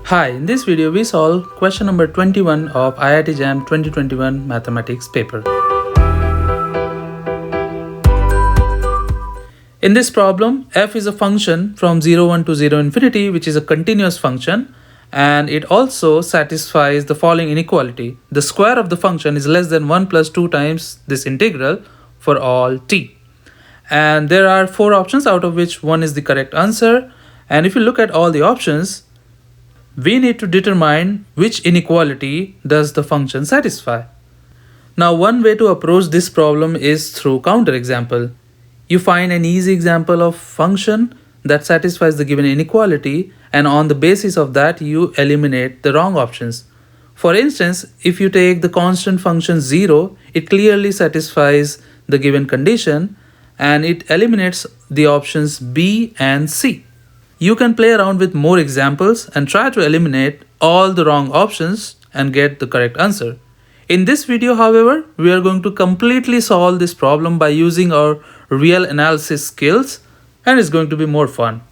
Hi, in this video we solve question number 21 of IIT JAM 2021 mathematics paper. In this problem, f is a function from 0 1 to 0 infinity, which is a continuous function, and it also satisfies the following inequality. The square of the function is less than 1 plus 2 times this integral for all t. And there are 4 options, out of which one is the correct answer. And if you look at all the options, we need to determine which inequality does the function satisfy. Now, one way to approach this problem is through counterexample. You find an easy example of function that satisfies the given inequality, and on the basis of that you eliminate the wrong options. For instance, if you take the constant function 0, it clearly satisfies the given condition and it eliminates the options B and C. You can play around with more examples and try to eliminate all the wrong options and get the correct answer. In this video, however, we are going to completely solve this problem by using our real analysis skills, and it's going to be more fun.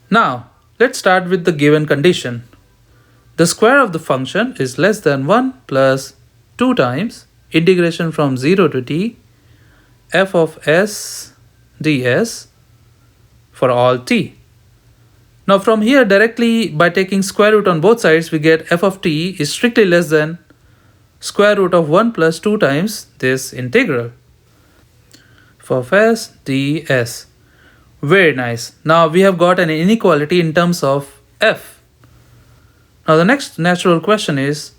Now, let's start with the given condition. The square of the function is less than 1 plus 2 times integration from 0 to t f of s ds for all t. Now from here, directly by taking square root on both sides, we get f of t is strictly less than square root of 1 plus 2 times this integral. F of s ds. Very nice. Now we have got an inequality in terms of f. Now the next natural question is,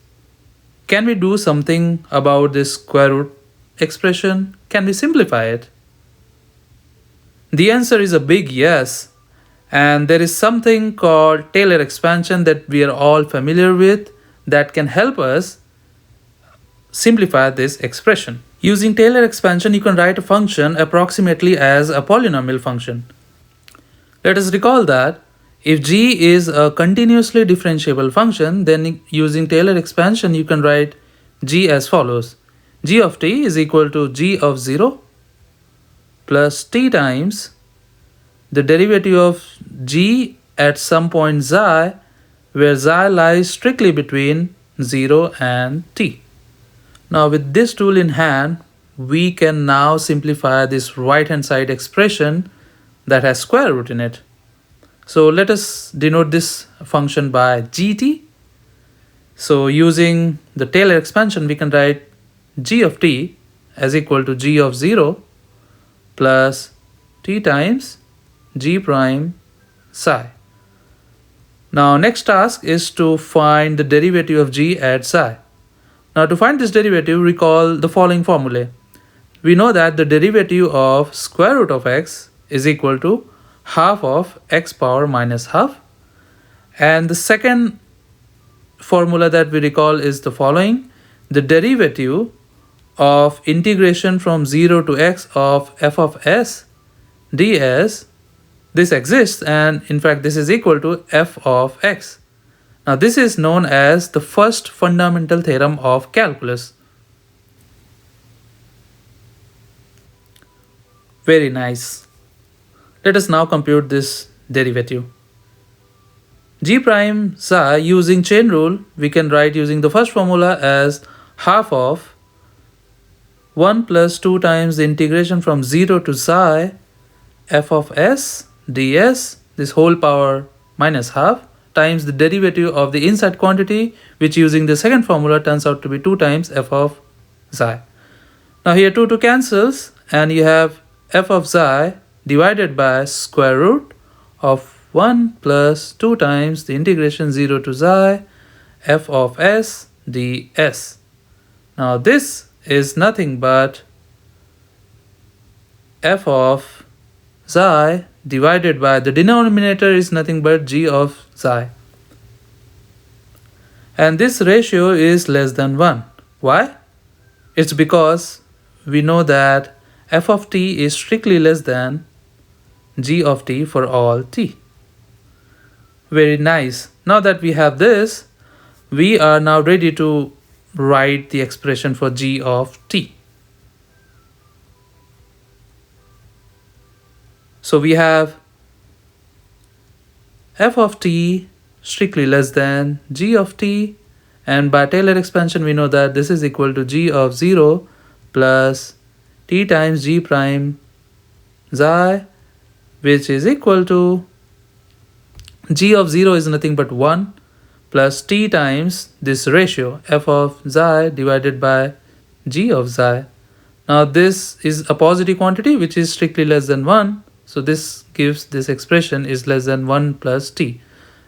can we do something about this square root expression? Can we simplify it? The answer is a big yes, and there is something called Taylor expansion that we are all familiar with that can help us simplify this expression. Using Taylor expansion, you can write a function approximately as a polynomial function. Let us recall that if g is a continuously differentiable function, then using Taylor expansion you can write g as follows. G of t is equal to g of 0 plus t times the derivative of g at some point xi, where xi lies strictly between 0 and t. Now with this tool in hand, we can now simplify this right hand side expression that has square root in it. So let us denote this function by gt. So using the Taylor expansion, we can write g of t as equal to g of 0 plus t times g prime psi. Now next task is to find the derivative of g at psi. Now to find this derivative, recall the following formulae. We know that the derivative of square root of x is equal to half of x power minus half. And the second formula that we recall is the following. The derivative of integration from 0 to x of f of s ds, this exists, and in fact this is equal to f of x. Now this is known as the first fundamental theorem of calculus. Very nice. Let us now compute this derivative. G prime psi, using chain rule, we can write using the first formula as half of 1 plus 2 times the integration from 0 to psi f of s ds, this whole power minus half, times the derivative of the inside quantity, which using the second formula turns out to be 2 times f of xi. Now here 2 cancels, and you have f of xi divided by square root of 1 plus 2 times the integration 0 to xi f of s ds. Now this is nothing but f of xi divided by the denominator is nothing but g of xi. And this ratio is less than 1. Why? It's because we know that f of t is strictly less than g of t for all t. Very nice. Now that we have this, we are now ready to write the expression for g of t. So we have f of t strictly less than g of t, and by Taylor expansion we know that this is equal to g of 0 plus t times g prime xi, which is equal to g of 0 is nothing but 1 plus t times this ratio f of xi divided by g of xi. Now this is a positive quantity which is strictly less than 1. So this gives this expression is less than 1 plus t.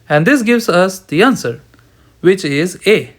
And this gives us the answer, which is A.